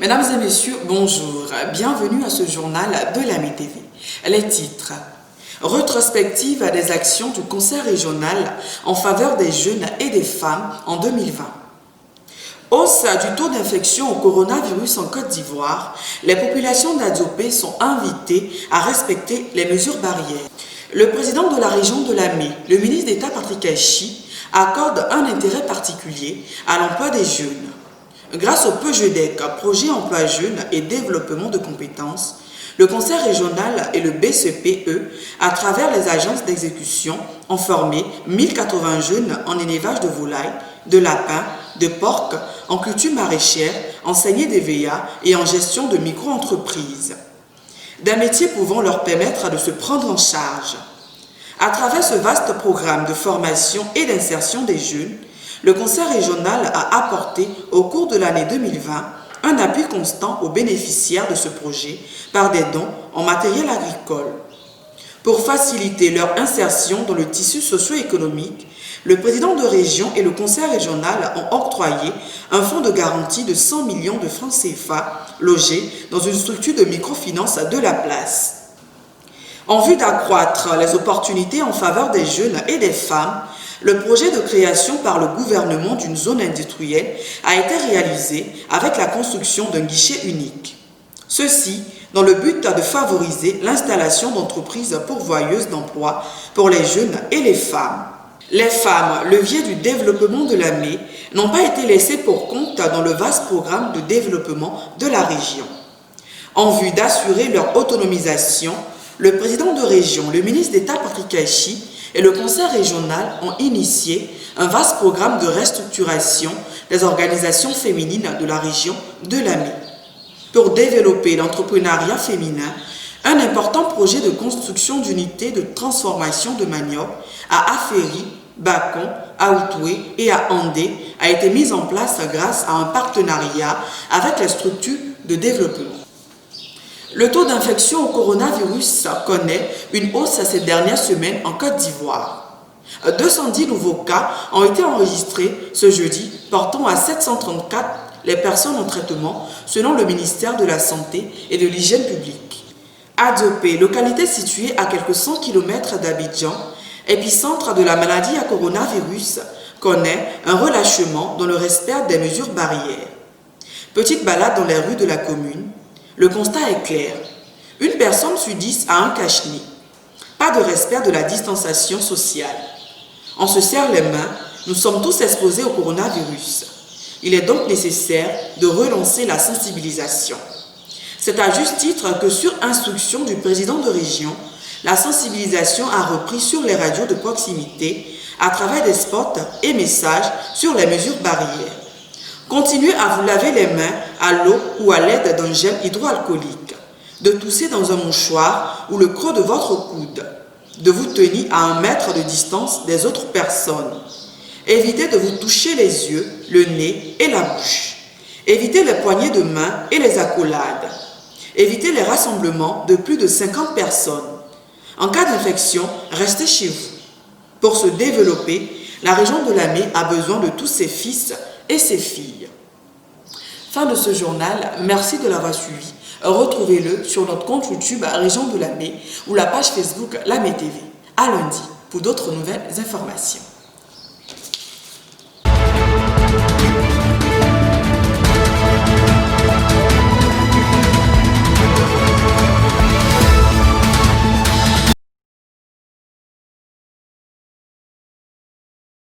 Mesdames et messieurs, bonjour. Bienvenue à ce journal de la TV. Les titres. Rétrospective des actions du Conseil régional en faveur des jeunes et des femmes en 2020. Hausse du taux d'infection au coronavirus en Côte d'Ivoire, les populations d'Adiopé sont invitées à respecter les mesures barrières. Le président de la région de Lamé, le ministre d'État Patrick Aïchi, accorde un intérêt particulier à l'emploi des jeunes. Grâce au PEJEDEC, projet emploi jeunes et développement de compétences, le Conseil régional et le BCPE, à travers les agences d'exécution, ont formé 1080 jeunes en élevage de volailles, de lapins, de porcs, en culture maraîchère, en saignée des VA et en gestion de micro-entreprises. Des métiers pouvant leur permettre de se prendre en charge. À travers ce vaste programme de formation et d'insertion des jeunes, le Conseil régional a apporté au cours de l'année 2020 un appui constant aux bénéficiaires de ce projet par des dons en matériel agricole. Pour faciliter leur insertion dans le tissu socio-économique, le président de région et le Conseil régional ont octroyé un fonds de garantie de 100 millions de francs CFA logés dans une structure de microfinance de la place. En vue d'accroître les opportunités en faveur des jeunes et des femmes, le projet de création par le gouvernement d'une zone industrielle a été réalisé avec la construction d'un guichet unique. Ceci dans le but de favoriser l'installation d'entreprises pourvoyeuses d'emplois pour les jeunes et les femmes. Les femmes, levier du développement de l'AME, n'ont pas été laissées pour compte dans le vaste programme de développement de la région. En vue d'assurer leur autonomisation, le président de région, le ministre d'État Patrick Aïchi et le Conseil régional ont initié un vaste programme de restructuration des organisations féminines de la région de l'AME. Pour développer l'entrepreneuriat féminin, un important projet de construction d'unités de transformation de manioc à Aféry, Bacon, à Outoué et à Andé a été mis en place grâce à un partenariat avec les structures de développement. Le taux d'infection au coronavirus connaît une hausse ces dernières semaines en Côte d'Ivoire. 210 nouveaux cas ont été enregistrés ce jeudi, portant à 734 les personnes en traitement selon le ministère de la Santé et de l'Hygiène publique. Adiopé, localité située à quelques 100 km d'Abidjan, épicentre de la maladie à coronavirus, connaît un relâchement dans le respect des mesures barrières. Petite balade dans les rues de la commune. Le constat est clair. Une personne sur 10 a un cache-nez. Pas de respect de la distanciation sociale. On se serre les mains, nous sommes tous exposés au coronavirus. Il est donc nécessaire de relancer la sensibilisation. C'est à juste titre que sur instruction du président de région, la sensibilisation a repris sur les radios de proximité à travers des spots et messages sur les mesures barrières. Continuez à vous laver les mains à l'eau ou à l'aide d'un gel hydroalcoolique, de tousser dans un mouchoir ou le creux de votre coude, de vous tenir à 1 mètre de distance des autres personnes. Évitez de vous toucher les yeux, le nez et la bouche. Évitez les poignées de main et les accolades. Évitez les rassemblements de plus de 50 personnes. En cas d'infection, restez chez vous. Pour se développer, la région de Lamé a besoin de tous ses fils et ses filles. Fin de ce journal, merci de l'avoir suivi. Retrouvez-le sur notre compte YouTube Région de Lamé ou la page Facebook Lamé TV. À lundi pour d'autres nouvelles informations.